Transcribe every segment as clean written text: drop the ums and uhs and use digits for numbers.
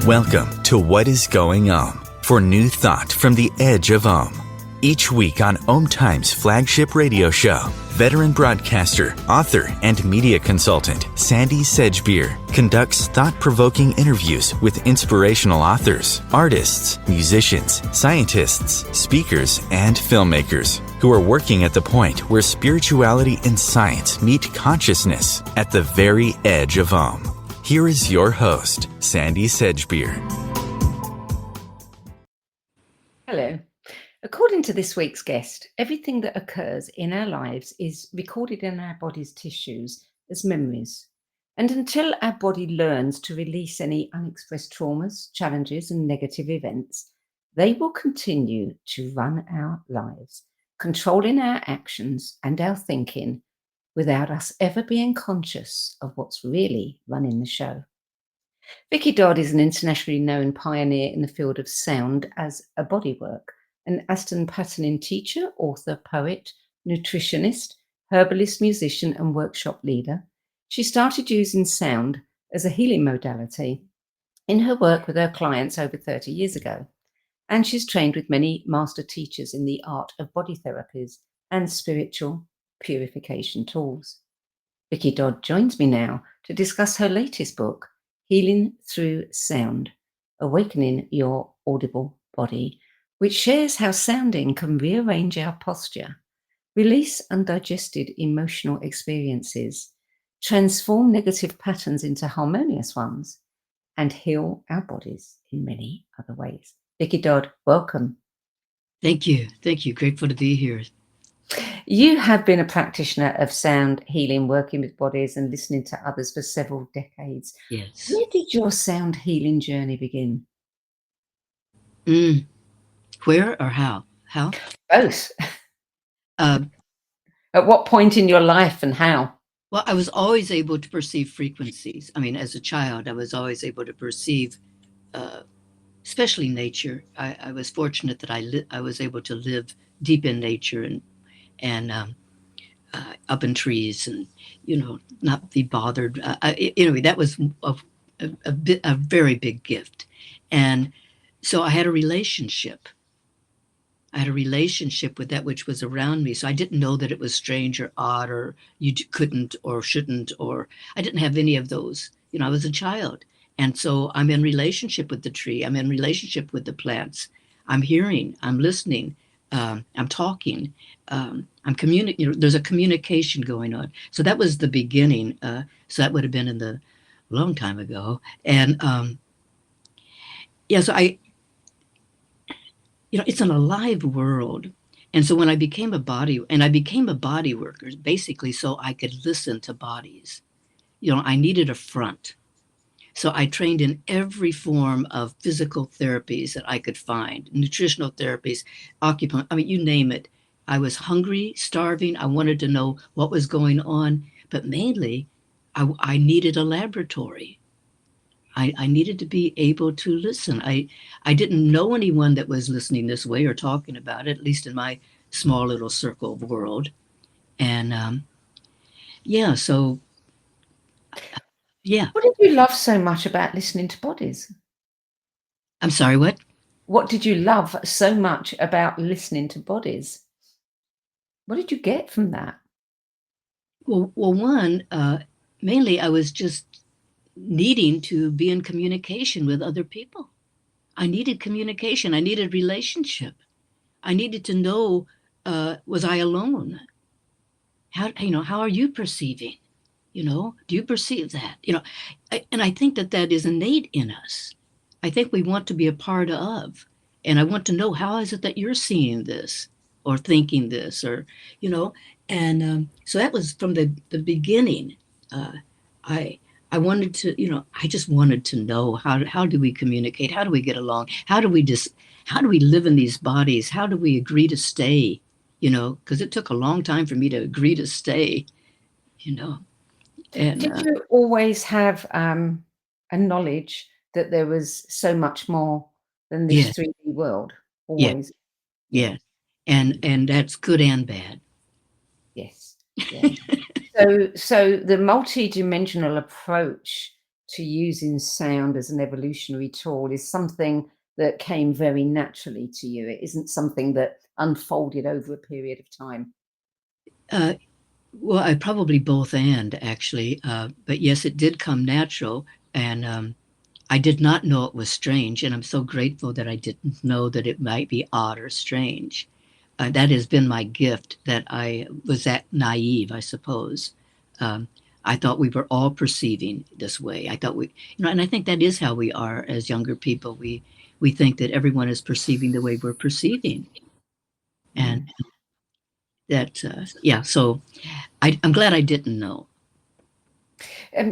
Welcome to What is Going Om for new thought from the edge of Om. Each week on Om Times flagship radio show, veteran broadcaster, author, and media consultant Sandy Sedgbeer conducts thought-provoking interviews with inspirational authors, artists, musicians, scientists, speakers, and filmmakers who are working at the point where spirituality and science meet consciousness at the very edge of Om. Here is your host, Sandy Sedgbeer. Hello. According to this week's guest, everything that occurs in our lives is recorded in our body's tissues as memories. And until our body learns to release any unexpressed traumas, challenges, and negative events, they will continue to run our lives, controlling our actions and our thinking without us ever being conscious of what's really running the show. Vickie Dodd is an internationally known pioneer in the field of sound as a bodyworker, an Aston patterning teacher, author, poet, nutritionist, herbalist, musician, and workshop leader. She started using sound as a healing modality in her work with her clients over 30 years ago. And she's trained with many master teachers in the art of body therapies and spiritual purification tools. Vickie Dodd joins me now to discuss her latest book, Healing Through Sound, Awakening Your Audible Body, which shares how sounding can rearrange our posture, release undigested emotional experiences, transform negative patterns into harmonious ones, and heal our bodies in many other ways. Vickie Dodd, welcome. Thank you. Thank you. Grateful to be here. You have been a practitioner of sound healing, working with bodies and listening to others for several decades. Yes. Where did your sound healing journey begin? Where or how? How? Both. At what point in your life and how? Well, I was always able to perceive frequencies. I mean, as a child, I was always able to perceive, especially nature. I was fortunate that I was able to live deep in nature and up in trees and, not be bothered. That was a very big gift. And so I had a relationship. With that which was around me. So I didn't know that it was strange or odd or you couldn't or shouldn't, or I didn't have any of those. I was a child. And so I'm in relationship with the tree. I'm in relationship with the plants. I'm hearing, I'm listening, I'm talking, I'm communicating. There's a communication going on. So that was the beginning. So that would have been in the long time ago. And so it's an alive world. And so when I became a body worker, basically so I could listen to bodies. I needed a front. So I trained in every form of physical therapies that I could find, nutritional therapies, you name it. I was hungry, starving. I wanted to know what was going on, but mainly I needed a laboratory. I needed to be able to listen. I didn't know anyone that was listening this way or talking about it, at least in my small little circle of world. And What did you love so much about listening to bodies? I'm sorry, what? What did you love so much about listening to bodies? What did you get from that? Well, one, mainly I was just needing to be in communication with other people. I needed communication. I needed relationship. I needed to know, was I alone? How are you perceiving? Do you perceive that? And I think that is innate in us. I think we want to be a part of, and I want to know, how is it that you're seeing this or thinking this, or, and so that was from the beginning. I wanted to, I just wanted to know, how do we communicate? How do we get along? How do we live in these bodies? How do we agree to stay? Because it took a long time for me to agree to stay, And, did you always have a knowledge that there was so much more than this 3D world? Always. Yeah. And that's good and bad. Yes. Yeah. So the multi-dimensional approach to using sound as an evolutionary tool is something that came very naturally to you. It isn't something that unfolded over a period of time. Well, I probably both and actually, but yes, it did come natural, and I did not know it was strange, and I'm so grateful that I didn't know that it might be odd or strange. That has been my gift, that I was that naive, I suppose. Um, I thought we were all perceiving this way. I thought and I think that is how we are as younger people. We think that everyone is perceiving the way we're perceiving, and Mm. that yeah. So I'm glad I didn't know.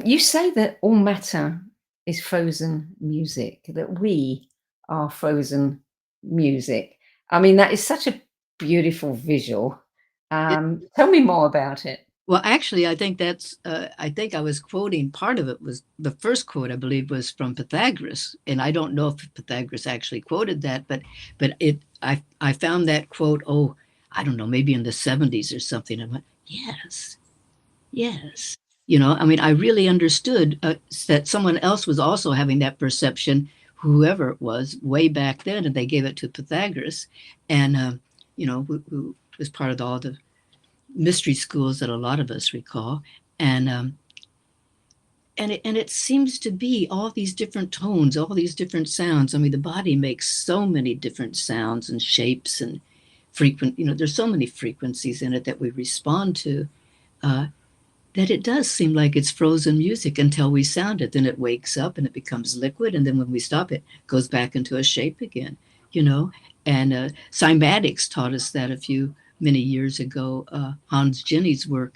You say that all matter is frozen music, that we are frozen music. I mean, that is such a beautiful visual. Tell me more about it. Well, actually, I think I think I was quoting part of it. Was the first quote, I believe, was from Pythagoras. And I don't know if Pythagoras actually quoted that, but I found that quote, oh, I don't know, maybe in the 70s or something. I went, yes, yes. I mean, I really understood that someone else was also having that perception, whoever it was, way back then, and they gave it to Pythagoras, and who was part of all the mystery schools that a lot of us recall, and it seems to be all these different tones, all these different sounds. I mean, the body makes so many different sounds and shapes and there's so many frequencies in it that we respond to, uh, that it does seem like it's frozen music until we sound it. Then it wakes up and it becomes liquid, and then when we stop it, goes back into a shape again. You know, and cymatics taught us that many years ago. Hans Jenny's work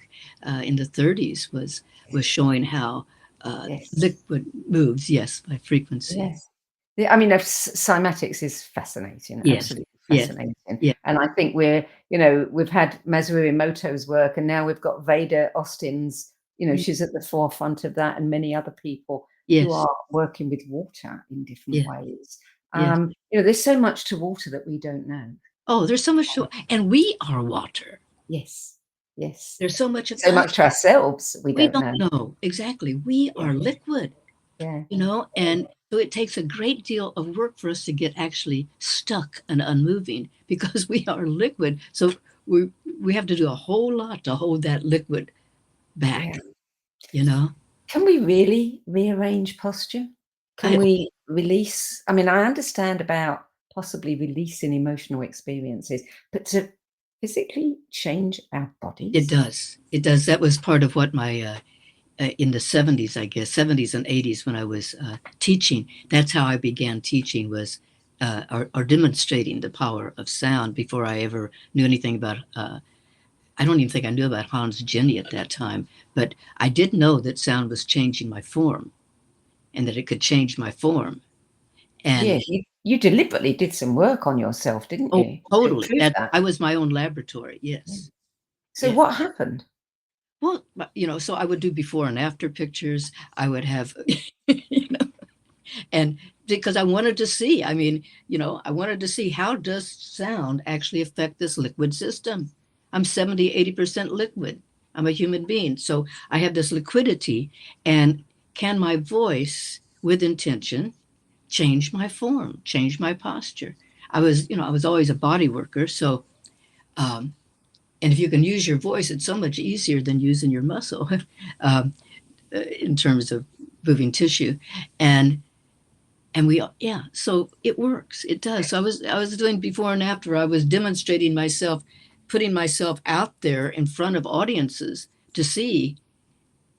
in the 30s was showing how Yes. liquid moves, yes, by frequency. Yes. Yeah, I mean, cymatics is fascinating, Yes, absolutely yes, fascinating. yeah, And I think we've had Masuru Emoto's work, and now we've got Veda Austin's, she's at the forefront of that, and many other people who yes, are working with water in different yeah, ways. yes. There's so much to water that we don't know. Oh, there's so much and we are water. Yes. Yes. There's so much of So us. much to ourselves we We don't don't know. know exactly. We Yeah. are liquid. Yeah. And so it takes a great deal of work for us to get actually stuck and unmoving because we are liquid. So we have to do a whole lot to hold that liquid back, Yeah. you know. Can we really rearrange posture? Can I we release? I mean, I understand about possibly releasing emotional experiences, but to physically change our It bodies? does. It does. That was part of what my in the 70s, I guess, 70s and 80s when I was teaching. That's how I began teaching, was or demonstrating the power of sound before I ever knew anything about I don't even think I knew about Hans Jenny at that time, but I did know that sound was changing my form and that it could change my form. And Yeah, you deliberately did some work on yourself, didn't oh, you, to totally. prove That that? I was my own laboratory. Yeah. Yes. So Yeah. what happened? Well, so I would do before and after pictures. I would have, you know, and because I wanted to see, I mean, I wanted to see, how does sound actually affect this liquid system? I'm 70, 80% liquid. I'm a human being. So I have this liquidity, and can my voice with intention change my form, change my posture? I was always a body worker. So, um, and if you can use your voice, it's so much easier than using your muscle in terms of moving tissue. And yeah, so it works, it does. So I was doing before and after. I was demonstrating myself, putting myself out there in front of audiences to see,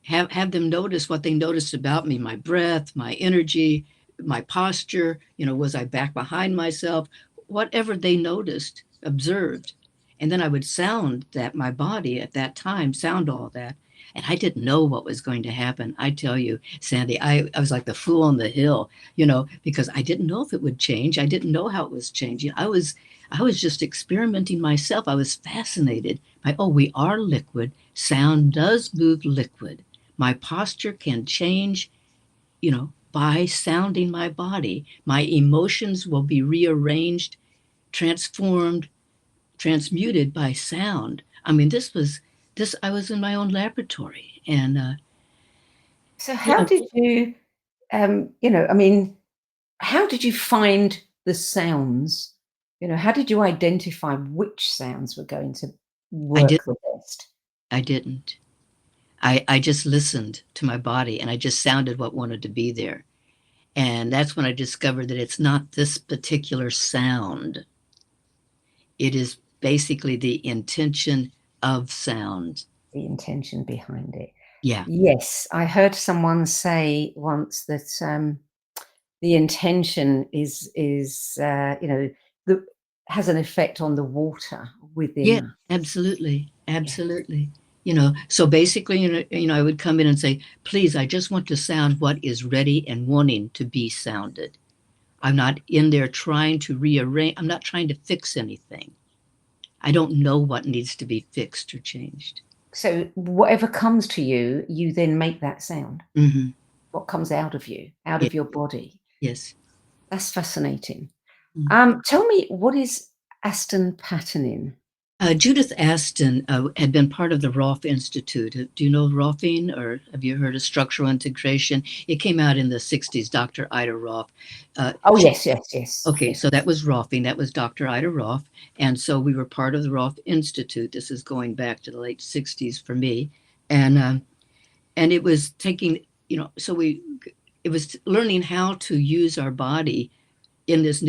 have them notice what they noticed about me: my breath, my energy, my posture. Was I back behind myself? Whatever they noticed, observed. And then I would sound that, my body at that time sound all that. And I didn't know what was going to happen. I tell you, Sandy, I was like the fool on the hill, because I didn't know if it would change. I didn't know how it was changing. I was just experimenting myself. I was fascinated by, oh, we are liquid. Sound does move liquid. My posture can change, by sounding my body. My emotions will be rearranged, transformed, transmuted by sound. I mean, I was in my own laboratory. And So how yeah, did you I mean, how did you find the sounds? How did you identify which sounds were going to I did work the best? I didn't. I just listened to my body and I just sounded what wanted to be there. And that's when I discovered that it's not this particular sound. It is basically the intention of sound. The intention behind it. Yeah. Yes, I heard someone say once that the intention the has an effect on the water Yeah, within us. absolutely. Yeah. Absolutely. So basically, I would come in and say, please, I just want to sound what is ready and wanting to be sounded. I'm not in there trying to rearrange. I'm not trying to fix anything. I don't know what needs to be fixed or changed. So whatever comes to you, you then make that sound. Hmm. What comes out of you, out Yeah. of your body. Yes. That's fascinating. Mm. Tell me, what is Aston patterning? Judith Aston had been part of the Rolf Institute. Do you know Rolfing, or have you heard of structural integration? It came out in the 60s, Dr. Ida Rolf. Oh, She yes, yes, yes, Okay, yes. so that was Rolfing. That was Dr. Ida Rolf. And so we were part of the Rolf Institute. This is going back to the late 60s for me. And it was taking, it was learning how to use our body in this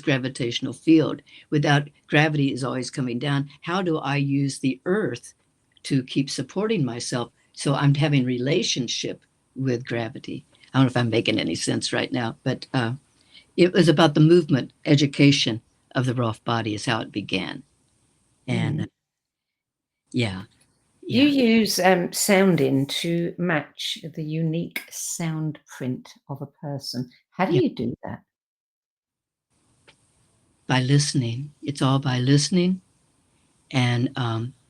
gravitational field. Without gravity is always coming down. How do I use the earth to keep supporting myself? So I'm having relationship with gravity. I don't know if I'm making any sense right now, but it was about the movement, education of the Rolf body is how it began. And Mm. yeah, You yeah, use sounding to match the unique sound print of a person. How do yeah. you do that? By listening, it's all by listening and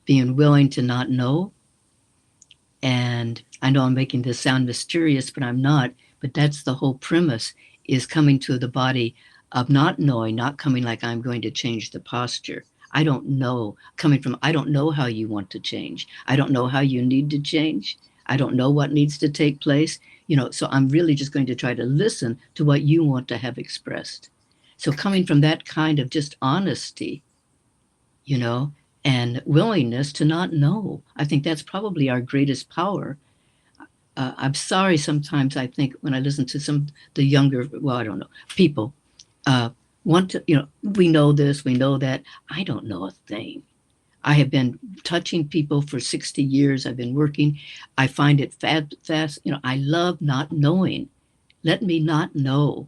being willing to not know. And I know I'm making this sound mysterious, but I'm not. But that's the whole premise, is coming to the body of not knowing, not coming like I'm going to change the posture. I don't know, coming from, I don't know how you want to change. I don't know how you need to change. I don't know what needs to take place. So I'm really just going to try to listen to what you want to have expressed. So coming from that kind of just honesty, you know, and willingness to not know. I think that's probably our greatest power. I'm sorry, sometimes I think when I listen to the younger, well, I don't know, people uh, want to, we know this, we know that. I don't know a thing. I have been touching people for 60 years. I've been working. I find it fast. I love not knowing. Let me not know,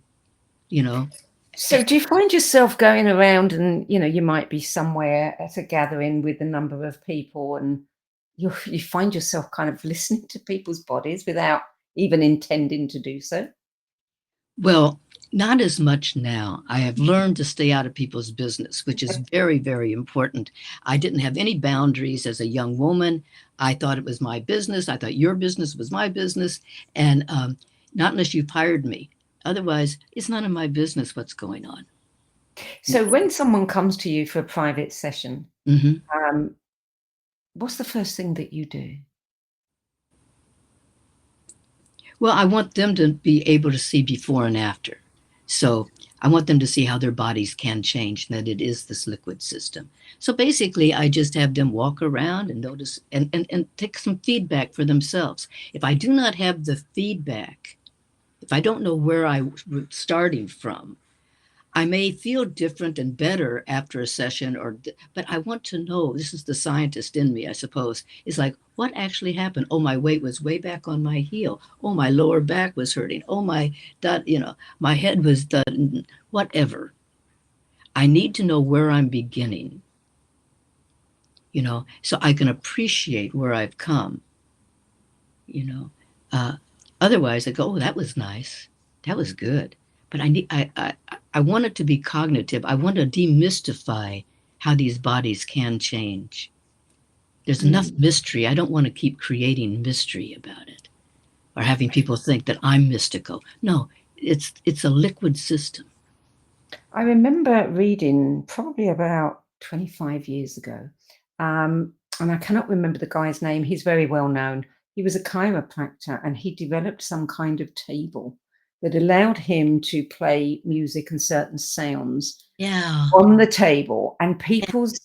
you know. So do you find yourself going around and, you might be somewhere at a gathering with a number of people and you find yourself kind of listening to people's bodies without even intending to do so? Well, not as much now. I have learned to stay out of people's business, which is very, very important. I didn't have any boundaries as a young woman. I thought it was my business. I thought your business was my business. And not unless you've hired me. Otherwise, it's none of my business what's going on. So when someone comes to you for a private session, Hmm. um, what's the first thing that you do? Well, I want them to be able to see before and after. So I want them to see how their bodies can change, and that it is this liquid system. So basically, I just have them walk around and notice and take some feedback for themselves. If I do not have the feedback, if I don't know where I'm starting from, I may feel different and better after a session, but I want to know. This is the scientist in me, I suppose. Is like, what actually happened? Oh, my weight was way back on my heel. Oh, my lower back was hurting. Oh, my head was done. Whatever. I need to know where I'm beginning. So I can appreciate where I've come. You know, uh, Otherwise, I go, oh, that was nice. That was good. But I want it to be cognitive. I want to demystify how these bodies can change. There's enough Mm. mystery. I don't want to keep creating mystery about it or having people think that I'm mystical. No, it's a liquid system. I remember reading probably about 25 years ago, and I cannot remember the guy's name. He's very well known. he was a chiropractor, and he developed some kind of table that allowed him to play music and certain sounds Yeah. on the table, and people's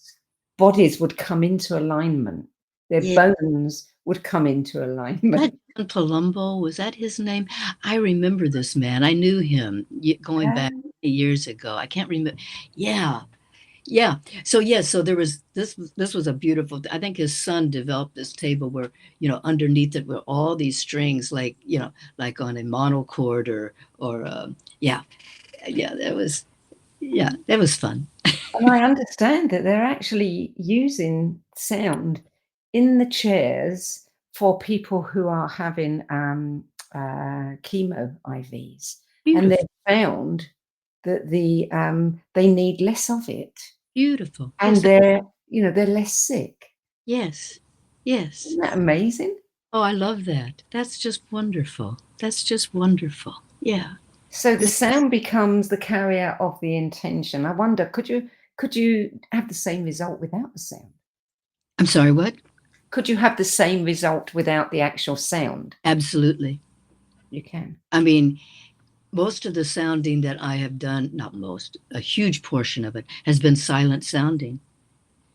bodies would come into alignment. Their Yeah. bones would come into That alignment. John Palumbo, was that his name? I remember this man. I knew him going back years ago. I can't remember. Yeah. Yeah. So yes, so there was this was a beautiful, I think his son developed this table where, underneath it were all these strings, like, like on a monochord or yeah. Yeah, that was fun. And I understand that they're actually using sound in the chairs for people who are having chemo IVs, and Beautiful. they've found that they need less of it, Beautiful. and Yes. they're less sick. Yes. Yes. Isn't that amazing? Oh, I love that. That's just wonderful. That's just wonderful. Yeah. So the sound becomes the carrier of the intention. I wonder, could you have the same result without the sound? I'm sorry, what? Could you have the same result without the actual sound? Absolutely. You can. I mean, most of the sounding that I have done, not most, a huge portion of it has been silent sounding.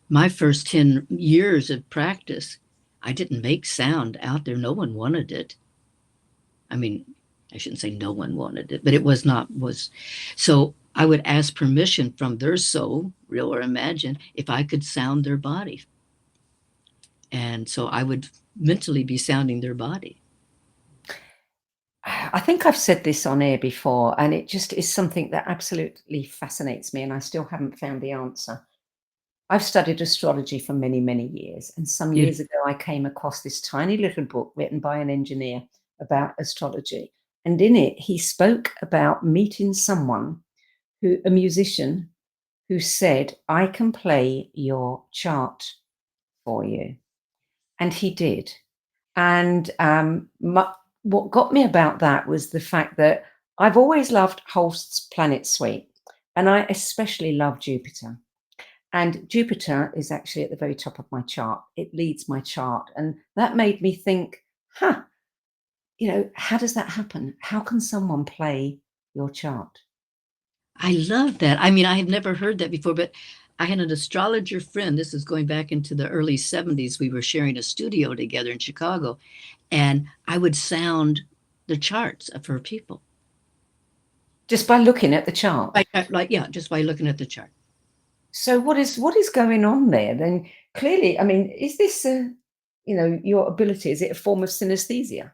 My first 10 years of practice, I didn't make sound out there. No one wanted it. I mean, I shouldn't say no one wanted it, but it was. So I would ask permission from their soul, real or imagined, if I could sound their body. And so I would mentally be sounding their body. I think I've said this on air before, and it just is something that absolutely fascinates me, and I still haven't found the answer. I've studied astrology for many, many years, and some Yeah. years ago I came across this tiny little book written by an engineer about astrology. And in it, he spoke about meeting someone a musician who said, "I can play your chart for you." And he did. And what got me about that was the fact that I've always loved Holst's Planet Suite, and I especially love Jupiter. And Jupiter is actually at the very top of my chart. It leads my chart. And that made me think, how does that happen? How can someone play your chart? I love that. I mean, I had never heard that before, but I had an astrologer friend. This is going back into the early 70s. We were sharing a studio together in Chicago, and I would sound the charts of her people. Just by looking at the chart. Yeah, just by looking at the chart. So what is going on there? Then clearly, I mean, is this your ability? Is it a form of synesthesia?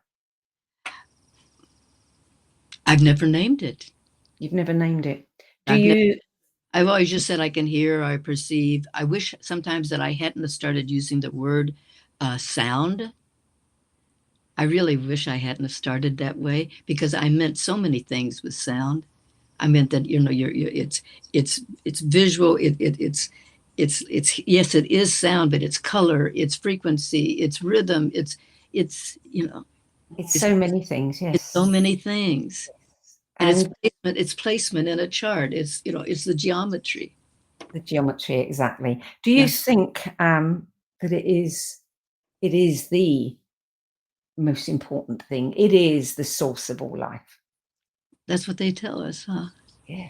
I've never named it. You've never named it. I've always just said I can hear, I perceive. I wish sometimes that I hadn't started using the word sound. I really wish I hadn't started that way, because I meant so many things with sound. I meant that it's visual. It's yes, it is sound, but it's color, it's frequency, it's rhythm, it's It's so many things. it's Yes. so many things. And And it's placement in a chart. It's it's the geometry. the geometry, exactly. Do you Yeah. think that it is the most important thing? It is the source of all life. That's what they tell us, huh? Yeah.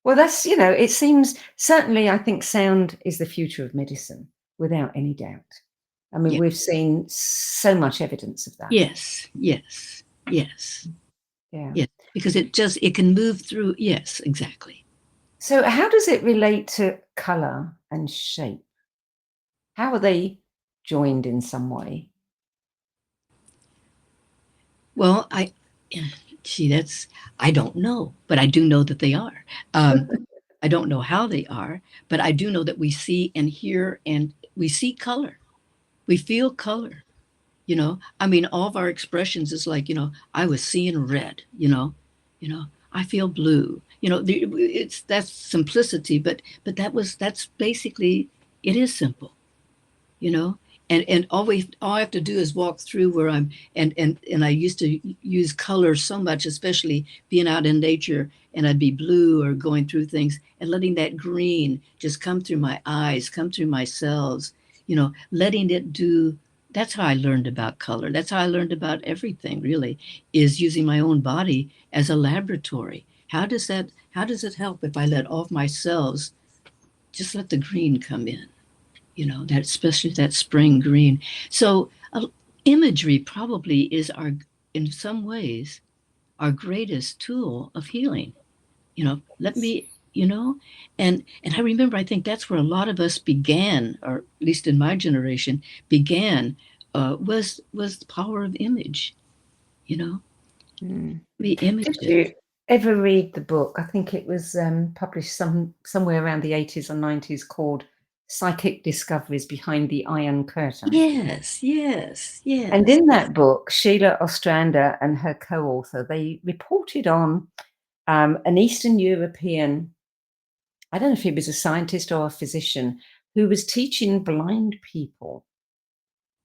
Well, that's, it seems, certainly, I think sound is the future of medicine, without any doubt. I mean, Yeah. we've seen so much evidence of that. Yes, yes, yes, Yeah. yes. Because it can move through. Yes, exactly. So how does it relate to color and shape? How are they joined in some way? Well, I don't know, but I do know that they are. I don't know how they are, but I do know that we see and hear, and we see color. We feel color. I mean, all of our expressions is like, I was seeing red, I feel blue, that's simplicity, but that's basically, it is simple, you know, and all I have to do is walk through where I'm, and I used to use color so much, especially being out in nature, and I'd be blue or going through things and letting that green just come through my eyes, come through my cells, letting it do that's how I learned about color. That's how I learned about everything, really, is using my own body as a laboratory. How does it help if I let all of my cells just let the green come in? That, especially that spring green. So imagery probably is in some ways, our greatest tool of healing. Let me, and I remember, I think that's where a lot of us began, or at least in my generation began, was the power of image. We Did imaged it. you ever read the book? I think it was published somewhere around the 80s or 90s, called Psychic Discoveries Behind the Iron Curtain. Yes, yes, And yes. in that book, Sheila Ostrander and her co-author, they reported on an Eastern European, I don't know if he was a scientist or a physician, who was teaching blind people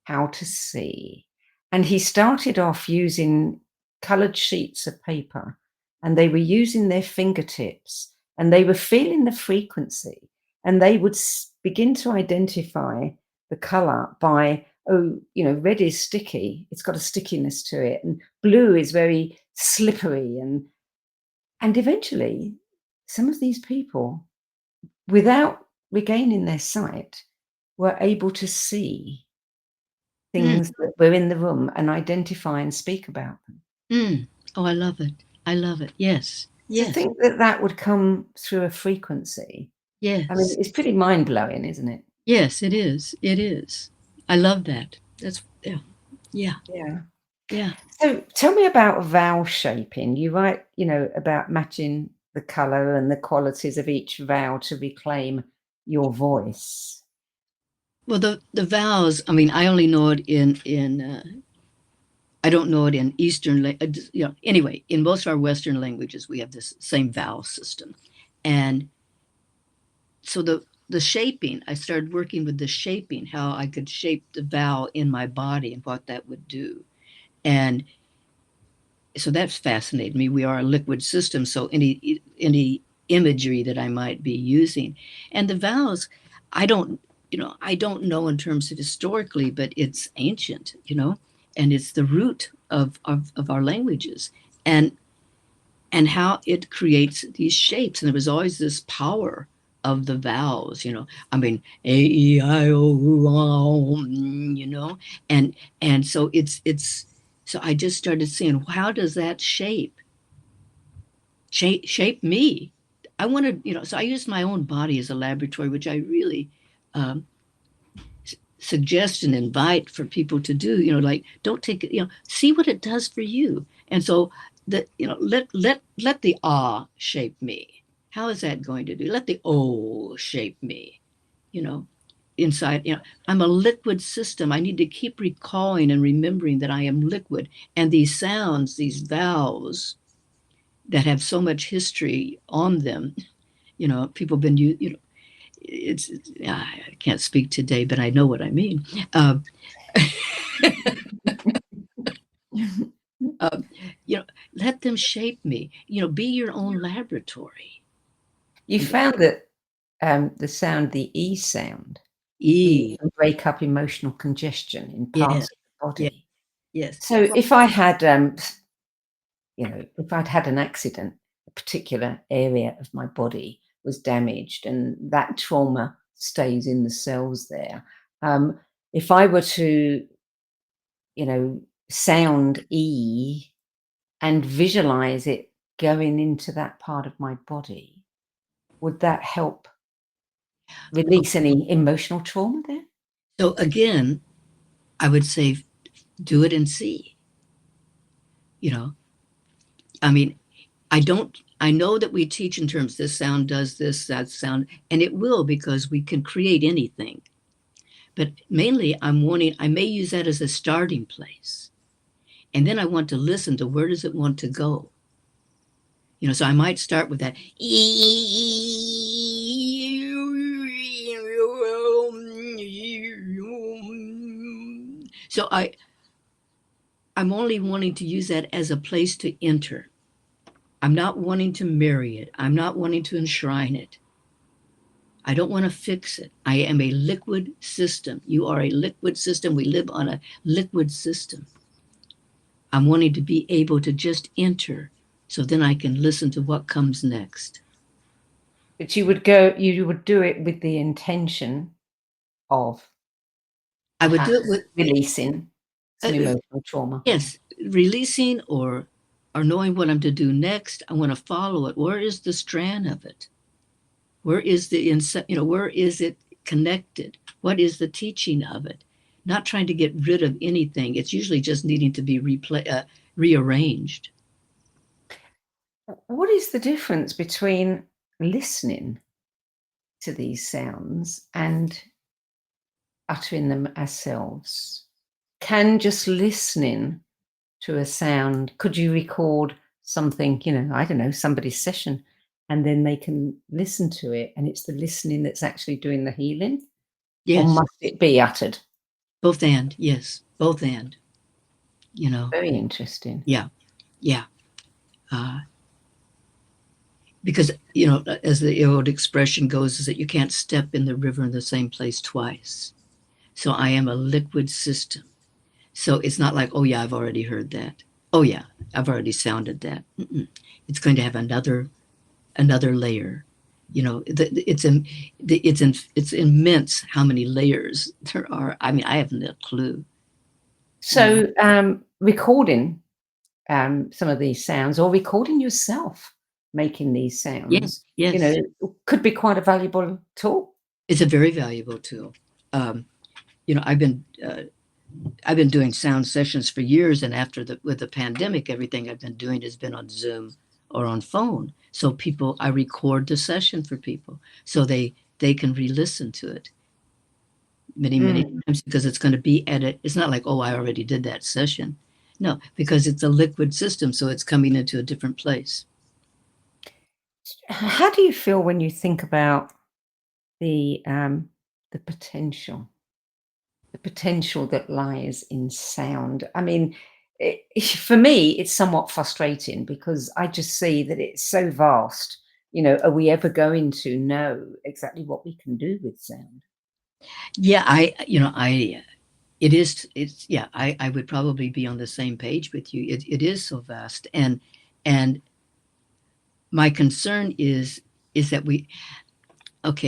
how to see. And he started off using colored sheets of paper, and they were using their fingertips, and they were feeling the frequency, and they would begin to identify the color by, red is sticky, it's got a stickiness to it, and blue is very slippery, and eventually some of these people, without regaining their sight, were able to see Mm, things that were in the room and identify and speak about them. mm. Oh, I love it. I love it. Yes, To yes, think that that would come through a frequency, I mean, yes, it's pretty mind-blowing, isn't it? yes. It is. It is. I love that. That's, yeah, yeah, Yeah. yeah. So tell me about vowel shaping. You write, about matching the color and the qualities of each vowel to reclaim your voice. Well, the vowels. I mean, I only know it in. I don't know it in Eastern. Anyway, in most of our Western languages, we have this same vowel system, and so the shaping. I started working with the shaping, how I could shape the vowel in my body and what that would do, and so that's fascinated me. We are a liquid system, so any imagery that I might be using, and the vowels, I don't, I don't know in terms of historically, but it's ancient, and it's the root of our languages, and how it creates these shapes, and there was always this power of the vowels, I mean, a, e, I, o, u, and so it's so I just started seeing, how does that shape me. I wanted, so I used my own body as a laboratory, which I really um, suggest and invite for people to do. Like, don't take it, see what it does for you. And so that, let the ah shape me. How is that going to do? Let the o shape me. You know, inside, I'm a liquid system. I need to keep recalling and remembering that I am liquid, and these sounds, these vowels that have so much history on them, people have been, I can't speak today, but I know what I mean. uh, uh, you know let them shape me. Be your own laboratory. You And found that the sound, the E sound, e can break up emotional congestion in yeah, parts of the yeah, body. yes. So if I had, if I'd had an accident, a particular area of my body was damaged, and that trauma stays in the cells there. Um, if I were to, sound E and visualize it going into that part of my body, would that help release any emotional trauma there? So again, I would say, do it and see. you know I mean, I know that we teach in terms, this sound does this, that sound, and it will, because we can create anything. But mainly, I may use that as a starting place. And then I want to listen to, where does it want to go? So I might start with that. So I'm only wanting to use that as a place to enter. I'm not wanting to marry it. I'm not wanting to enshrine it. I don't want to fix it. I am a liquid system. You are a liquid system. We live on a liquid system. I'm wanting to be able to just enter so then I can listen to what comes next. But you would do it with the intention of I would do it with releasing some emotional trauma. yes, releasing or knowing what I'm to do next. I want to follow it. Where is the strand of it? Where is where is it connected? What is the teaching of it? Not trying to get rid of anything. It's usually just needing to be rearranged. What is the difference between listening to these sounds and uttering them ourselves? Can just listening to a sound, could you record something, I don't know, somebody's session, and then they can listen to it and it's the listening that's actually doing the healing? Yes. Or must it be uttered? Both and, yes, both and, Very interesting. Yeah. Because, as the old expression goes, is that you can't step in the river in the same place twice. So I am a liquid system. So it's not like, oh yeah, I've already heard that. Oh yeah, I've already sounded that. It's going to have another layer. It's immense how many layers there are. I mean, I have no clue. So recording some of these sounds, or recording yourself making these sounds, yes. Could be quite a valuable tool. It's a very valuable tool. I've been doing sound sessions for years, and with the pandemic, everything I've been doing has been on Zoom or on phone. So I record the session for people so they can re-listen to it many times, because it's going to be it's not like, oh, I already did that session. No, because it's a liquid system, so it's coming into a different place. How do you feel when you think about the potential that lies in sound? I mean, for me, it's somewhat frustrating because I just see that it's so vast. Are we ever going to know exactly what we can do with sound? Yeah, I would probably be on the same page with you. It is so vast, and my concern is that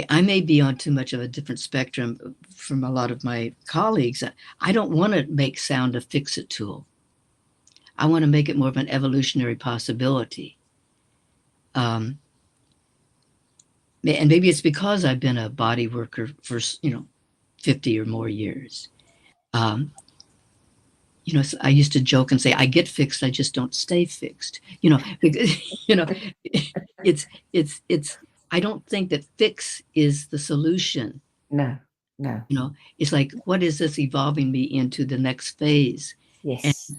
I may be on too much of a different spectrum from a lot of my colleagues. I don't want to make sound a fix-it tool. I want to make it more of an evolutionary possibility. And maybe it's because I've been a body worker for 50 or more years. So I used to joke and say, I get fixed, I just don't stay fixed. Because, it's I don't think that fix is the solution. No. It's like, what is this evolving me into the next phase? Yes.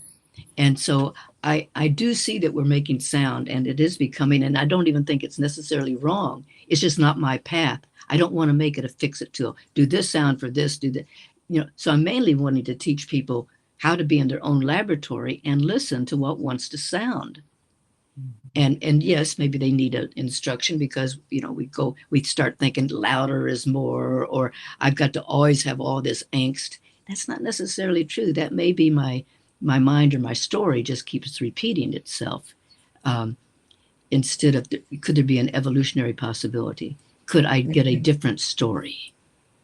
And so I do see that we're making sound, and it is becoming, and I don't even think it's necessarily wrong. It's just not my path. I don't want to make it a fix-it tool. Do this sound for this, do that. So I'm mainly wanting to teach people how to be in their own laboratory and listen to what wants to sound. And yes, maybe they need an instruction because, we start thinking louder is more, or I've got to always have all this angst. That's not necessarily true. That may be my mind or my story just keeps repeating itself. Instead of, could there be an evolutionary possibility? Could I get a different story?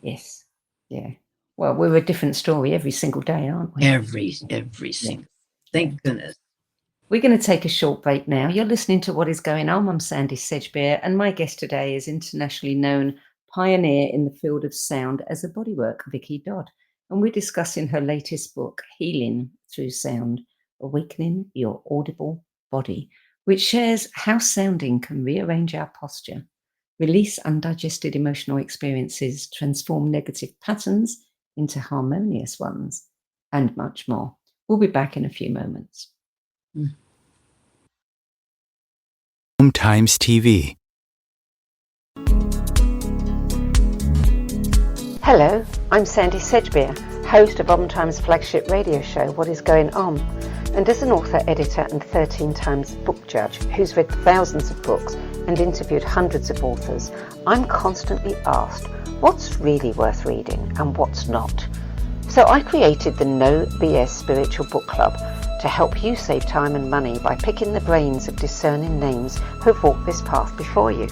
Yes. Yeah. Well, we're a different story every single day, aren't we? Every single. Thank goodness. We're going to take a short break now. You're listening to What Is Going On. I'm Sandy Sedgbeer, and my guest today is internationally known pioneer in the field of sound as a bodyworker, Vickie Dodd. And we're discussing her latest book, Healing Through Sound, Awakening Your Audible Body, which shares how sounding can rearrange our posture, release undigested emotional experiences, transform negative patterns into harmonious ones, and much more. We'll be back in a few moments. Times TV. Hello, I'm Sandy Sedgbeer, host of Times flagship radio show, What Is Going On, and as an author, editor, and 13 times book judge who's read thousands of books, and interviewed hundreds of authors, I'm constantly asked what's really worth reading and what's not. So I created the No BS Spiritual Book Club to help you save time and money by picking the brains of discerning names who've walked this path before you.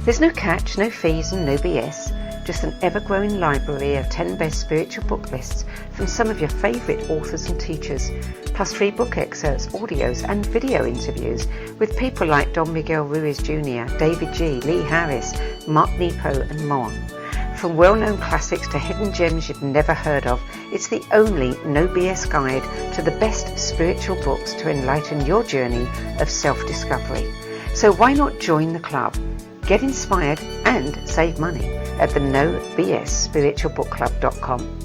There's no catch, no fees and no BS, just an ever-growing library of 10 best spiritual book lists from some of your favourite authors and teachers, plus free book excerpts, audios and video interviews with people like Don Miguel Ruiz Jr., David G., Lee Harris, Mark Nepo and more. From well-known classics to hidden gems you've never heard of, it's the only no BS guide to the best spiritual books to enlighten your journey of self-discovery. So why not join the club? Get inspired and save money at the nobsspiritualbookclub.com.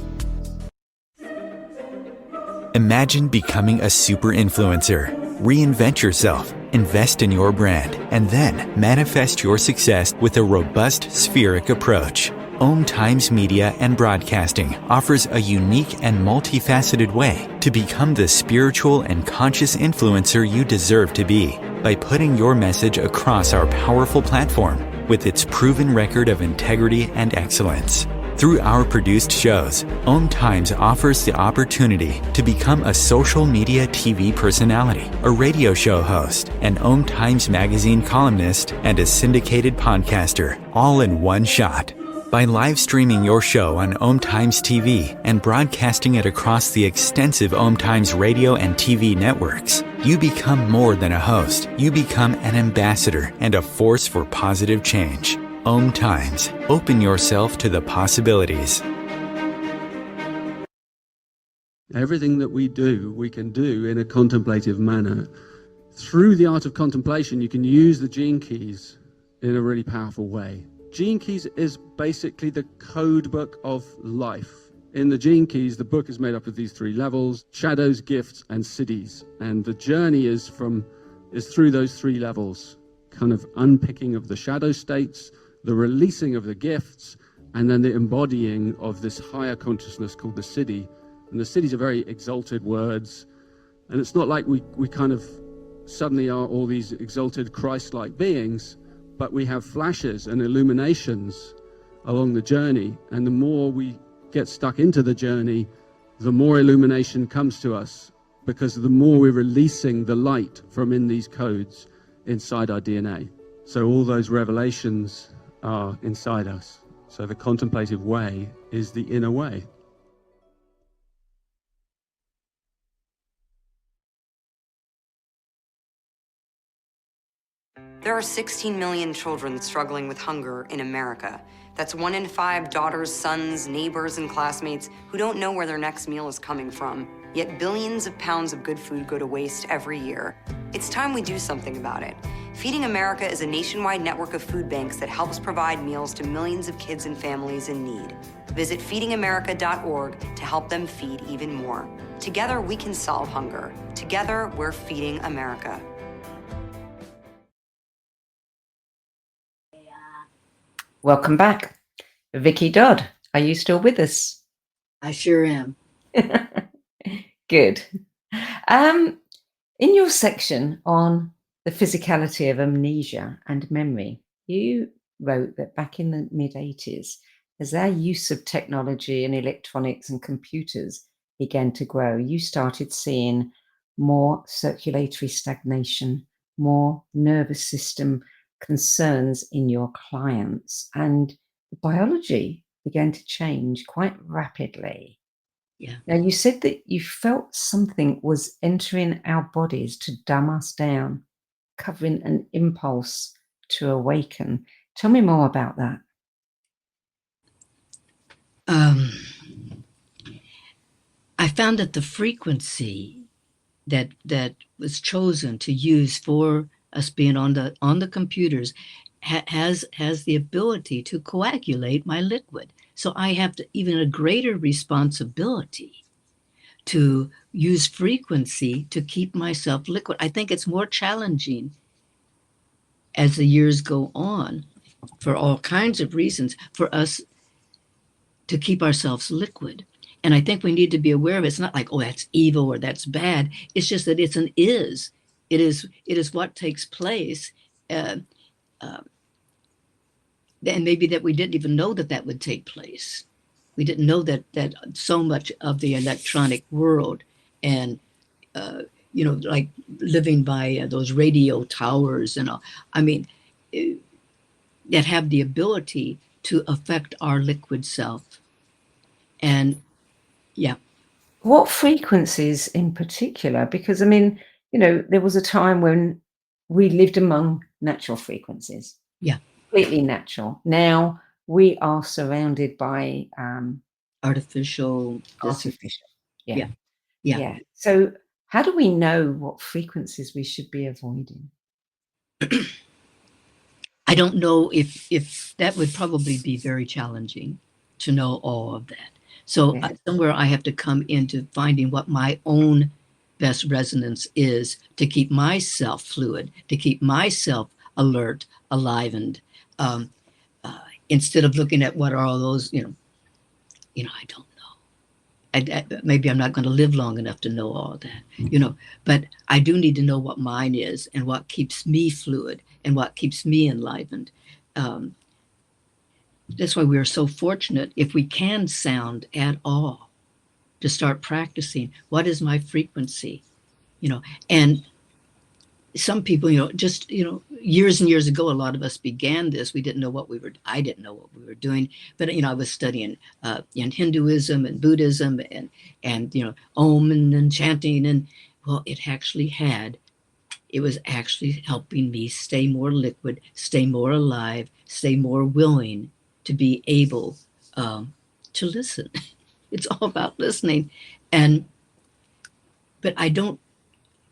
Imagine becoming a super influencer. Reinvent yourself, invest in your brand, and then manifest your success with a robust spheric approach. Om Times Media and Broadcasting offers a unique and multifaceted way to become the spiritual and conscious influencer you deserve to be by putting your message across our powerful platform with its proven record of integrity and excellence. Through our produced shows, Om Times offers the opportunity to become a social media TV personality, a radio show host, an Om Times magazine columnist, and a syndicated podcaster, all in one shot. By live streaming your show on Om Times TV and broadcasting it across the extensive Om Times radio and TV networks, you become more than a host. You become an ambassador and a force for positive change. Om Times. Open yourself to the possibilities. Everything that we do, we can do in a contemplative manner. Through the art of contemplation, you can use the gene keys in a really powerful way. Gene Keys is basically the code book of life. In the Gene Keys, the book is made up of these 3 levels: shadows, gifts, and cities. And the journey is through those 3 levels, kind of unpicking of the shadow states, the releasing of the gifts, and then the embodying of this higher consciousness called the city. And the cities are very exalted words. And it's not like we kind of suddenly are all these exalted Christ-like beings, but we have flashes and illuminations along the journey. And the more we get stuck into the journey, the more illumination comes to us, because the more we're releasing the light from in these codes inside our DNA. So all those revelations are inside us. So the contemplative way is the inner way. There are 16 million children struggling with hunger in America. That's 1 in 5 daughters, sons, neighbors, and classmates who don't know where their next meal is coming from. Yet billions of pounds of good food go to waste every year. It's time we do something about it. Feeding America is a nationwide network of food banks that helps provide meals to millions of kids and families in need. Visit feedingamerica.org to help them feed even more. Together, we can solve hunger. Together, we're feeding America. Welcome back. Vickie Dodd, are you still with us? I sure am. Good. In your section on the physicality of amnesia and memory, you wrote that back in the mid-80s, as our use of technology and electronics and computers began to grow, you started seeing more circulatory stagnation, more nervous system concerns in your clients, and the biology began to change quite rapidly. Yeah. Now, you said that you felt something was entering our bodies to dumb us down, covering an impulse to awaken. Tell me more about that. I found that the frequency that was chosen to use for us being on the computers has the ability to coagulate my liquid. So I have even a greater responsibility to use frequency to keep myself liquid. I think it's more challenging as the years go on, for all kinds of reasons, for us to keep ourselves liquid. And I think we need to be aware of it. It's not like, oh, that's evil or that's bad. It's just that it's an is. It is what takes place and maybe that we didn't even know that that would take place. We didn't know that so much of the electronic world and like living by those radio towers and all, I mean, that have the ability to affect our liquid self. And yeah. What frequencies in particular? Because I mean, there was a time when we lived among natural frequencies. Yeah. Completely natural. Now we are surrounded by Artificial. artificial. Yeah. So how do we know what frequencies we should be avoiding? I don't know if that would probably be very challenging to know all of that. So somewhere I have to come into finding what my own best resonance is to keep myself fluid, to keep myself alert, alivened, instead of looking at what are all those, I don't know. Maybe I'm not going to live long enough to know all that, but I do need to know what mine is and what keeps me fluid and what keeps me enlivened. That's why we are so fortunate if we can sound at all to start practicing. What is my frequency? And some people, just, years and years ago, a lot of us began this. I didn't know what we were doing, but, I was studying in Hinduism and Buddhism and Om and chanting. And well, it was actually helping me stay more liquid, stay more alive, stay more willing to be able to listen. It's all about listening. But I don't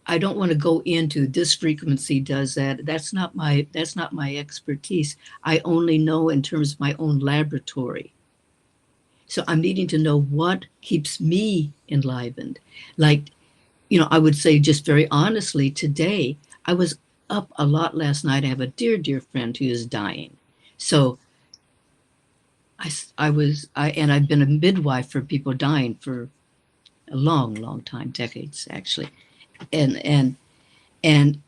want to go into this frequency does that. That's not my expertise. I only know in terms of my own laboratory. So I'm needing to know what keeps me enlivened. Like, I would say just very honestly, today, I was up a lot last night. I have a dear, dear friend who is dying. So I've been a midwife for people dying for a long, long time, decades, actually. And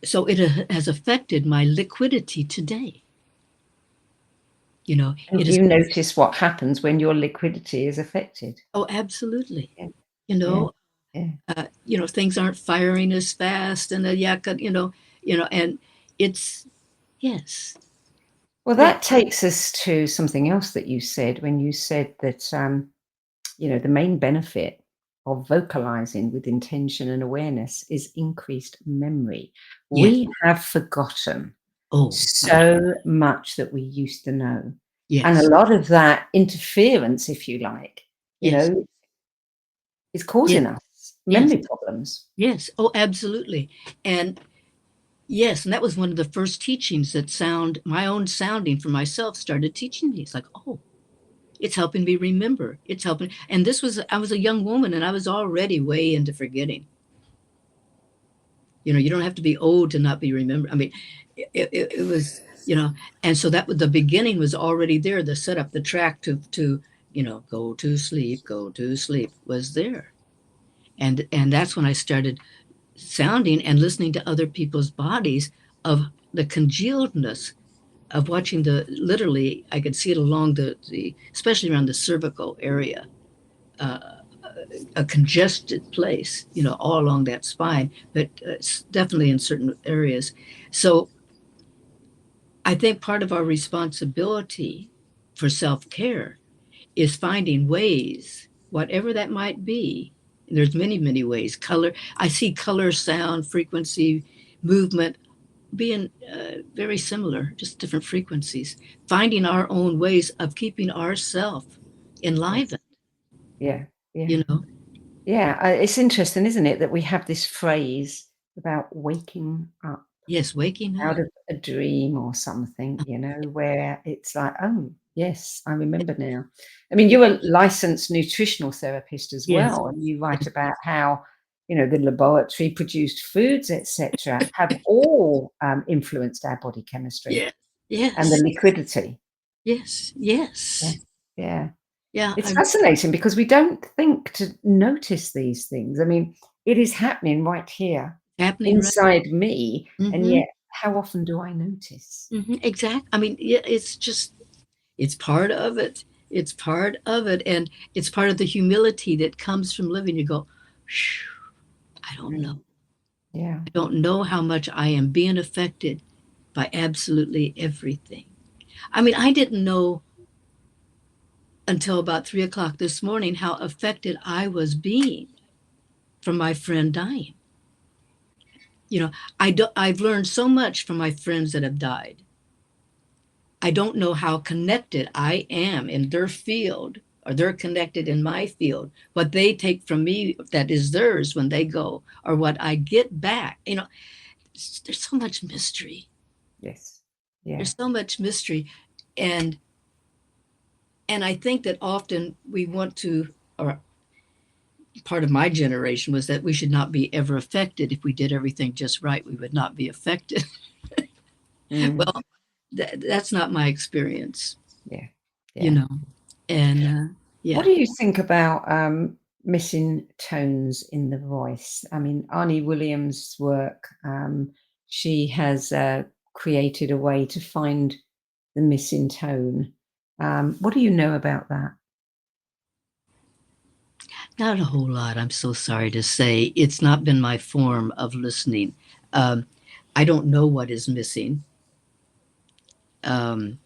so it has affected my liquidity today. And you notice what happens when your liquidity is affected. Oh, absolutely. Yeah. Things aren't firing as fast and and it's, yes. Well, that takes us to something else that you said when you said that, the main benefit of vocalizing with intention and awareness is increased memory. Yeah. We have forgotten Oh, so much that we used to know. yes. And a lot of that interference, if you like, Yes. is causing us memory problems. Yes. Oh, absolutely. And yes, and that was one of the first teachings that my own sounding for myself started teaching me. It's like, oh, it's helping me remember. It's helping. And I was a young woman and I was already way into forgetting. You don't have to be old to not be remembered. I mean, it was, and so that was the beginning was already there. The setup, the track to go to sleep was there. And that's when I started sounding and listening to other people's bodies of the congealedness of watching literally, I could see it along the especially around the cervical area, a congested place, all along that spine, but definitely in certain areas. So I think part of our responsibility for self-care is finding ways, whatever that might be. And there's many, many ways. Color, I see color, sound, frequency, movement being very similar, just different frequencies. Finding our own ways of keeping ourselves enlivened. Yeah. Yeah. It's interesting, isn't it, that we have this phrase about waking up. Yes, waking out up. of a dream or something, where it's like, oh, yes, I remember now. I mean, you're a licensed nutritional therapist as Yes. well, and you write about how, the laboratory produced foods, etc., have all influenced our body chemistry Yes. and the liquidity. Yes. Yeah. Yeah. It's fascinating because we don't think to notice these things. I mean, it is happening right here happening inside me, and yet how often do I notice? Exactly. I mean, it's part of it. It's part of it. And it's part of the humility that comes from living. You go, I don't know. Yeah. I don't know how much I am being affected by absolutely everything. I mean, I didn't know until about 3 o'clock this morning how affected I was being from my friend dying. I've learned so much from my friends that have died. I don't know how connected I am in their field, or they're connected in my field. What they take from me that is theirs when they go, or what I get back. There's so much mystery. Yes. Yeah. There's so much mystery. And I think that often we want to, or part of my generation was that we should not be ever affected. If we did everything just right, we would not be affected. Well, that's not my experience. Yeah. And What do you think about missing tones in the voice? I mean, Arnie Williams' work, she has created a way to find the missing tone. What do you know about that? Not a whole lot, I'm so sorry to say. It's not been my form of listening. I don't know what is missing. I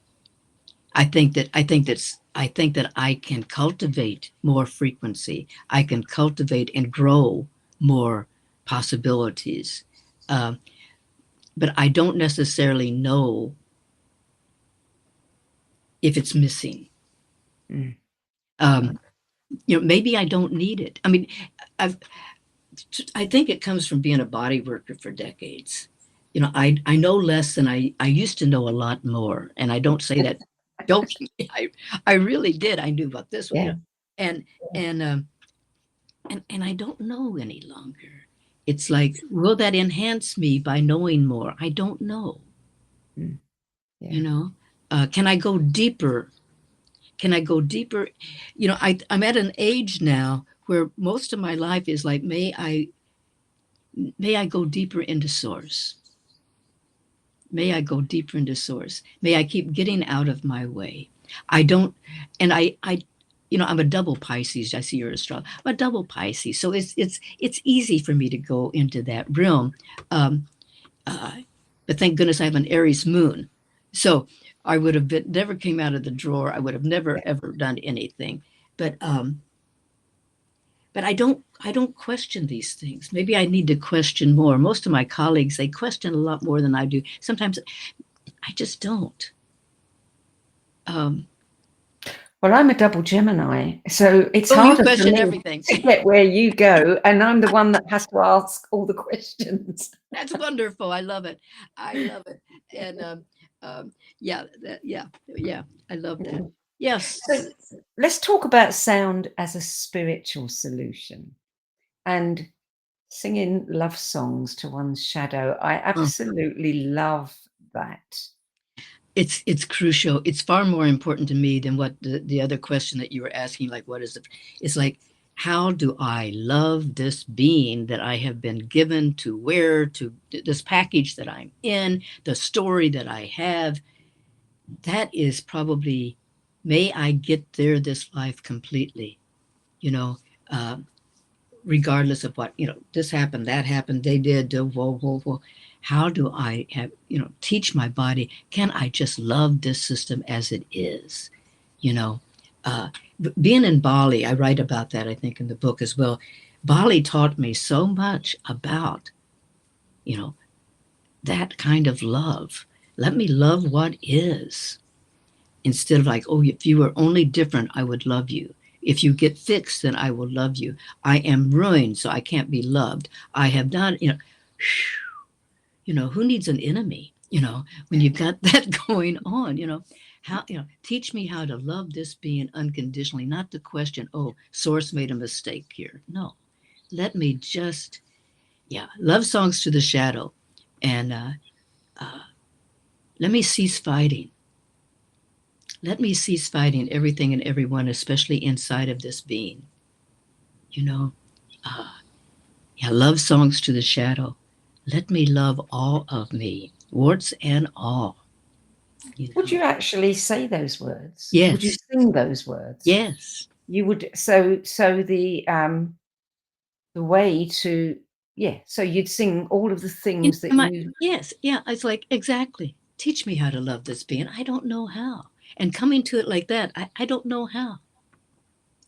think that I can cultivate more frequency. I can cultivate and grow more possibilities. But I don't necessarily know if it's missing. Maybe I don't need it. I mean, I think it comes from being a body worker for decades. I know less than I used to know a lot more. And I don't say that jokingly. I really did. I knew about this one. Yeah. And I don't know any longer. It's like, will that enhance me by knowing more? I don't know. Can I go deeper? Can I go deeper? I'm at an age now where most of my life is like, may I go deeper into source? May I go deeper into source? May I keep getting out of my way? I don't, and I'm a double Pisces. I see you're a strong. I'm a double Pisces, so it's easy for me to go into that realm. But thank goodness I have an Aries moon, so I would have never came out of the drawer. I would have never ever done anything. But I don't question these things. Maybe I need to question more. Most of my colleagues, they question a lot more than I do. Sometimes I just don't. Well, I'm a double Gemini, so it's you harder for question me everything. to get where you go, and I'm the one that has to ask all the questions. That's wonderful. I love it. And yeah, I love that. Yes. So let's talk about sound as a spiritual solution and singing love songs to one's shadow. I absolutely love that. It's crucial. It's far more important to me than what the other question that you were asking, like, what is it's like, how do I love this being that I have been given to wear, to this package that I'm in, the story that I have? That is probably, may I get there this life completely, regardless of what, this happened, that happened, they did, whoa. How do I have, teach my body, can I just love this system as it is? Being in Bali, I write about that, I think, in the book as well. Bali taught me so much about, that kind of love. Let me love what is, instead of like, oh, if you were only different, I would love you. If you get fixed, then I will love you. I am ruined, so I can't be loved. I have not, who needs an enemy, when you've got that going on, how, teach me how to love this being unconditionally, not to question, oh, source made a mistake here. No, let me just, love songs to the shadow. And let me cease fighting. Let me cease fighting everything and everyone, especially inside of this being. Love songs to the shadow. Let me love all of me. warts and all. Would you actually say those words? Yes. Would you sing those words? Yes. You would. So the way to, so you'd sing all of the things that you. Yes. Yeah. It's like, exactly. Teach me how to love this being. I don't know how. And coming to it like that, I don't know how.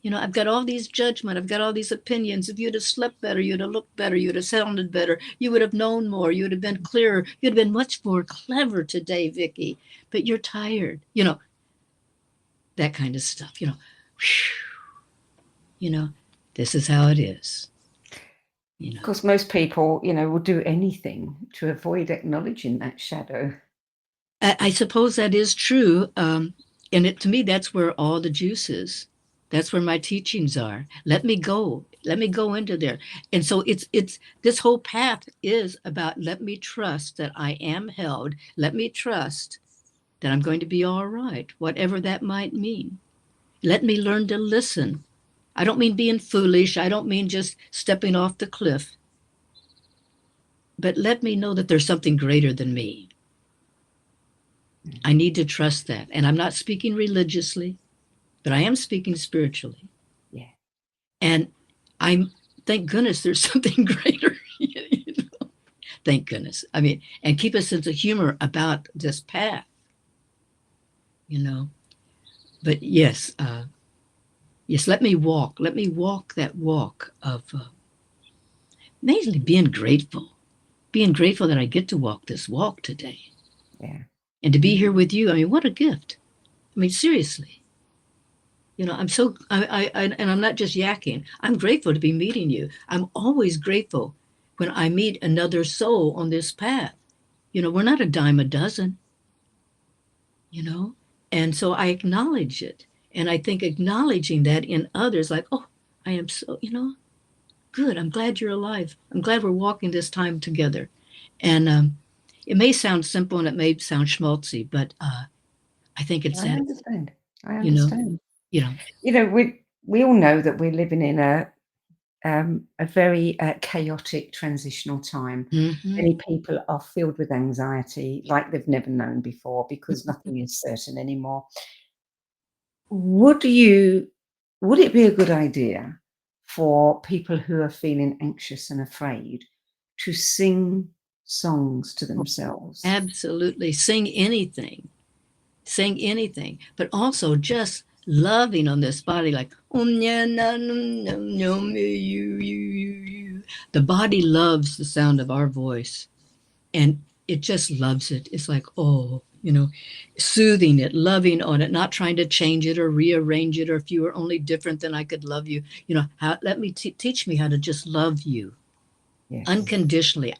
I've got all these judgment. I've got all these opinions. If you'd have slept better, you'd have looked better, you'd have sounded better, you would have known more, you'd have been clearer, you'd have been much more clever today, Vickie. But you're tired. That kind of stuff. This is how it is. Of course, most people, will do anything to avoid acknowledging that shadow. I suppose that is true. And to me, that's where all the juice is. That's where my teachings are. Let me go. Let me go into there. And so it's this whole path is about, let me trust that I am held. Let me trust that I'm going to be all right, whatever that might mean. Let me learn to listen. I don't mean being foolish. I don't mean just stepping off the cliff. But let me know that there's something greater than me. I need to trust that. And I'm not speaking religiously, but I am speaking spiritually. Yeah. And thank goodness there's something greater. Thank goodness. I mean, and keep a sense of humor about this path. But yes, let me walk that walk of mainly being grateful that I get to walk this walk today. Yeah. And to be here with you. I mean, what a gift. I mean, seriously. I'm so, and I'm not just yakking. I'm grateful to be meeting you. I'm always grateful when I meet another soul on this path. We're not a dime a dozen, and so I acknowledge it. And I think acknowledging that in others, like, oh, I am so, good. I'm glad you're alive. I'm glad we're walking this time together. And it may sound simple and it may sound schmaltzy, but I think it's that. I understand. We all know that we're living in a very chaotic transitional time. Mm-hmm. Many people are filled with anxiety like they've never known before because nothing is certain anymore. Would it be a good idea for people who are feeling anxious and afraid to sing songs to themselves? Absolutely. Sing anything, but also just loving on this body, like, the body loves the sound of our voice and it just loves it. It's like, soothing it, loving on it, not trying to change it or rearrange it, or if you were only different, then I could love you. Let me teach me how to just love you. Yes. Unconditionally.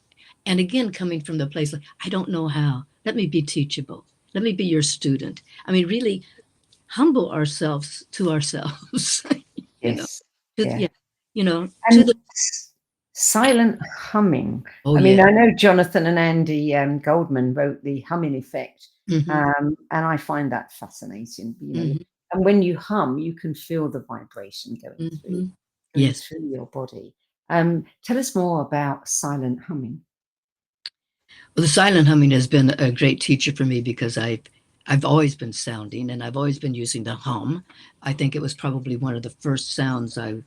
And again, coming from the place like, I don't know how. Let me be teachable. Let me be your student. I mean, really humble ourselves to ourselves. Yes. And silent humming. Oh, I mean, I know Jonathan and Andy Goldman wrote the humming effect, and I find that fascinating. And when you hum, you can feel the vibration going through your body. Tell us more about silent humming. Well, the silent humming has been a great teacher for me because I've always been sounding and I've always been using the hum. I think it was probably one of the first sounds I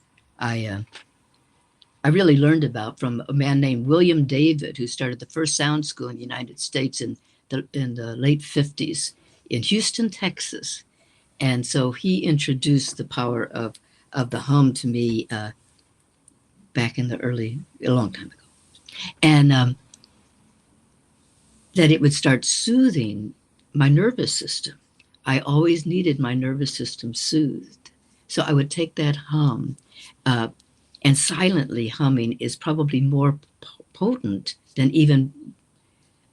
really learned about from a man named William David, who started the first sound school in the United States in the late 50s in Houston, Texas. And so he introduced the power of the hum to me back in a long time ago. And that it would start soothing my nervous system. I always needed my nervous system soothed. So I would take that hum, and silently humming is probably more potent than even,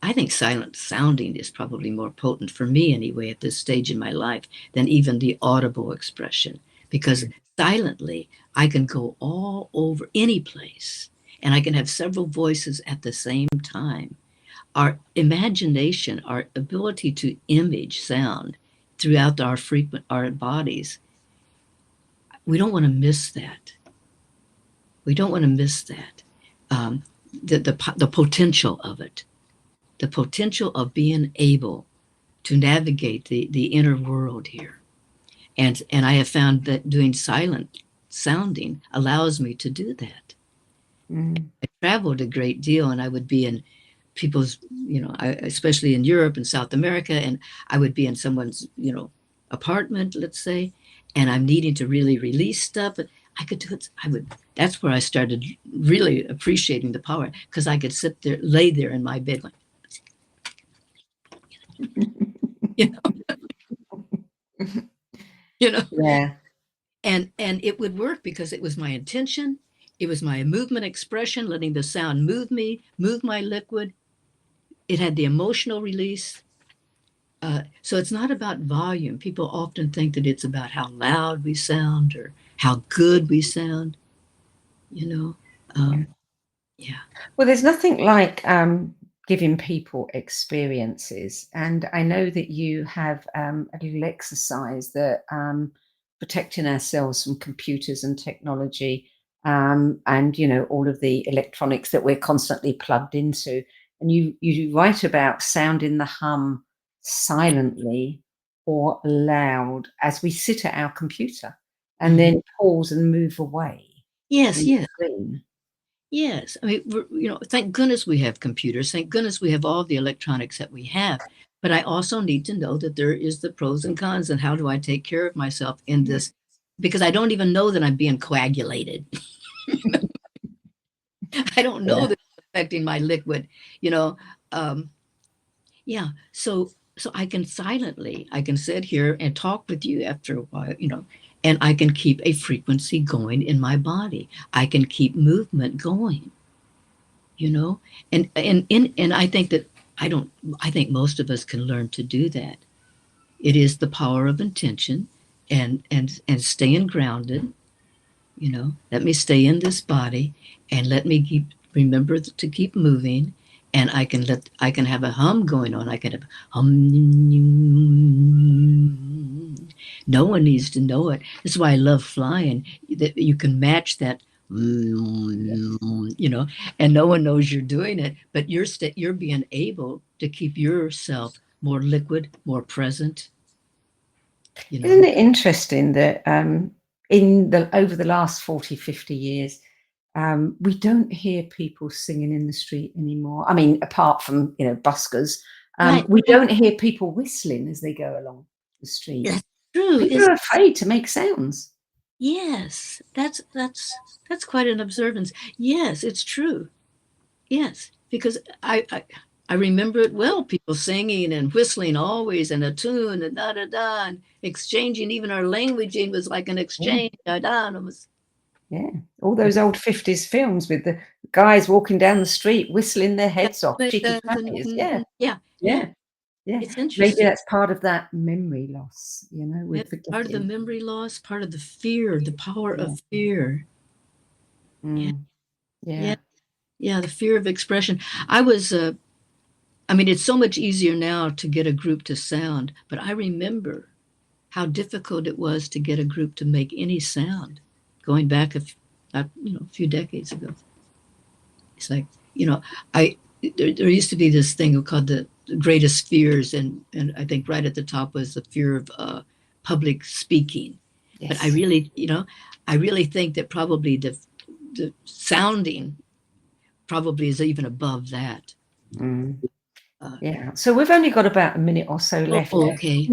I think silent sounding is probably more potent for me anyway at this stage in my life than even the audible expression, because silently I can go all over any place and I can have several voices at the same time. Our imagination, our ability to image sound throughout our bodies, we don't want to miss that. We don't want to miss that. The potential of it. the potential of being able to navigate the inner world here. And I have found that doing silent sounding allows me to do that. I traveled a great deal, and I would be in people's, especially in Europe and South America, and I would be in someone's, apartment, let's say, and I'm needing to really release stuff. I could do it. That's where I started really appreciating the power, because I could lay there in my bed, like, Yeah. And it would work because it was my intention. It was my movement expression, letting the sound move me, move my liquid. It had the emotional release. So it's not about volume. People often think that it's about how loud we sound or how good we sound, Yeah. Well, there's nothing like giving people experiences. And I know that you have a little exercise that protecting ourselves from computers and technology, and, all of the electronics that we're constantly plugged into. And you write about sounding the hum silently or loud as we sit at our computer, and then pause and move away. Yes, from the screen. yes. I mean, thank goodness we have computers. Thank goodness we have all the electronics that we have. But I also need to know that there is the pros and cons, and how do I take care of myself in this? Because I don't even know that I'm being coagulated. I don't know that it's affecting my liquid, Yeah. So I can sit here and talk with you after a while, and I can keep a frequency going in my body. I can keep movement going, and I think that I think most of us can learn to do that. It is the power of intention and staying grounded, let me stay in this body, and let me remember to keep moving. And I can have a hum going on. I can have hum. No one needs to know it. That's why I love flying. That you can match that, and no one knows you're doing it, but you're being able to keep yourself more liquid, more present. Isn't it interesting that over the last 40, 50 years, we don't hear people singing in the street anymore. I mean, apart from, buskers, Right. we don't hear people whistling as they go along the street. That's true. People are afraid to make sounds. Yes, that's quite an observance. Yes, it's true. Yes, because I remember it well. People singing and whistling always in a tune, and da da da, and exchanging. Even our languaging was like an exchange. Da da. And it was, Yeah, all those old 50s films with the guys walking down the street whistling their heads off, cheeky trappies. Yeah, yeah. yeah. It's Maybe interesting. that's part of that memory loss, with Part of the memory loss, part of the fear, the power of fear. Yeah. Yeah, the fear of expression. It's so much easier now to get a group to sound, but I remember how difficult it was to get a group to make any sound going back a few decades ago. It's like, there used to be this thing called the greatest fears, and I think right at the top was the fear of public speaking. Yes. But I really think that probably the sounding probably is even above that. Yeah. So we've only got about a minute or so left. Okay.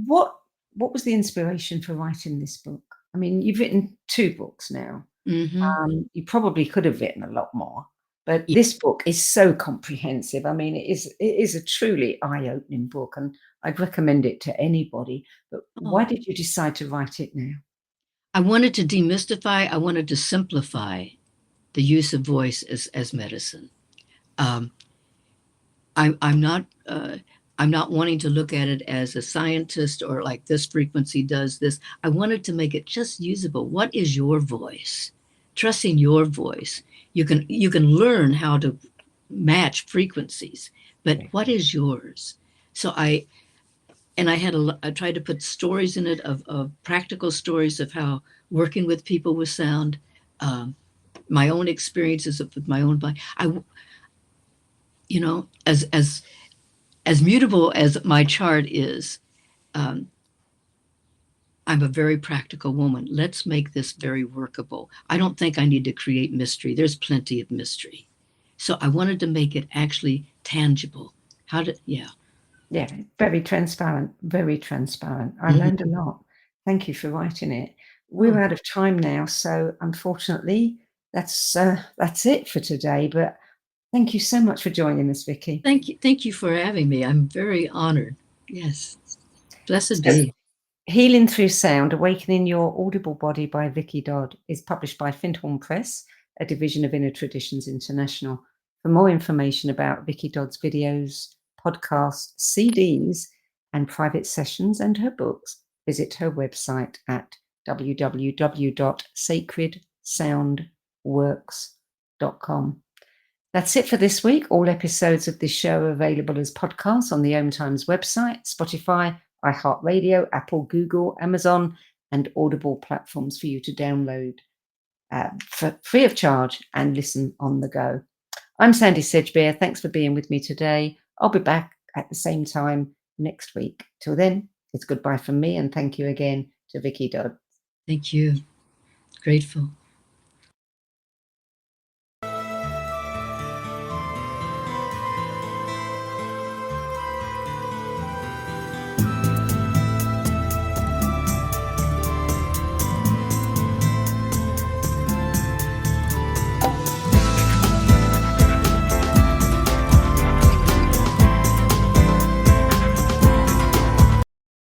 What was the inspiration for writing this book? I mean, you've written 2 books now. You probably could have written a lot more, but this book is so comprehensive. I mean, it is a truly eye-opening book, and I'd recommend it to anybody. But why did you decide to write it now? I wanted to demystify. I wanted to simplify the use of voice as medicine. I'm not wanting to look at it as a scientist or like this frequency does this. I wanted to make it just usable. What is your voice? Trusting your voice. You can learn how to match frequencies, but what is yours? So I tried to put stories in it of practical stories of how working with people with sound, my own experiences with my own body. you know, as mutable as my chart is, um, I'm a very practical woman. Let's make this very workable. I don't think I need to create mystery. There's plenty of mystery. So I wanted to make it actually tangible. Yeah. Yeah, very transparent, very transparent. I learned a lot. Thank you for writing it. We're Oh. out of time now, so unfortunately, that's it for today. But thank you so much for joining us, Vickie. Thank you for having me. I'm very honored. Yes. Blessed So, be. Healing Through Sound, Awakening Your Audible Body by Vickie Dodd is published by Findhorn Press, a division of Inner Traditions International. For more information about Vickie Dodd's videos, podcasts, CDs, and private sessions and her books, visit her website at www.sacredsoundworks.com. That's it for this week. All episodes of this show are available as podcasts on the Om Times website, Spotify, iHeartRadio, Apple, Google, Amazon, and Audible platforms for you to download for free of charge and listen on the go. I'm Sandy Sedgbeer. Thanks for being with me today. I'll be back at the same time next week. Till then, it's goodbye from me, and thank you again to Vickie Dodd. Thank you. Grateful.